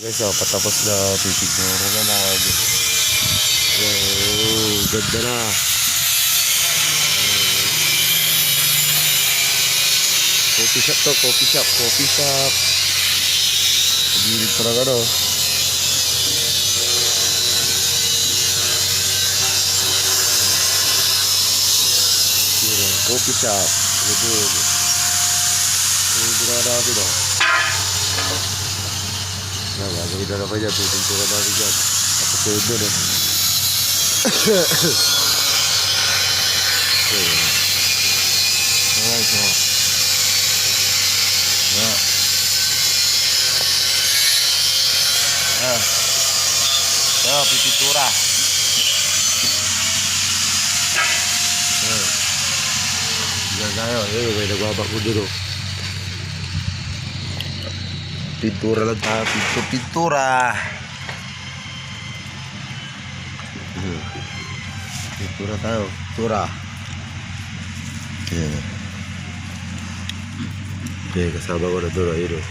Guys, patapos na pipiguro na lang. Oh, ganda na. Coffee shop to, coffee shop. Pagilid pa ng ano. Coffee shop. Ini ginawa natin o. Gagawin na naman yan. Tutuntukan natin yan. Tapos yun doon eh. Alright, so. Pipintura. Diyan tayo. May nagbabako dito. Pintura lang tayo. Pintura. Pintura tayo. Pintura. Okay, kasama ko na doon. Ayun o.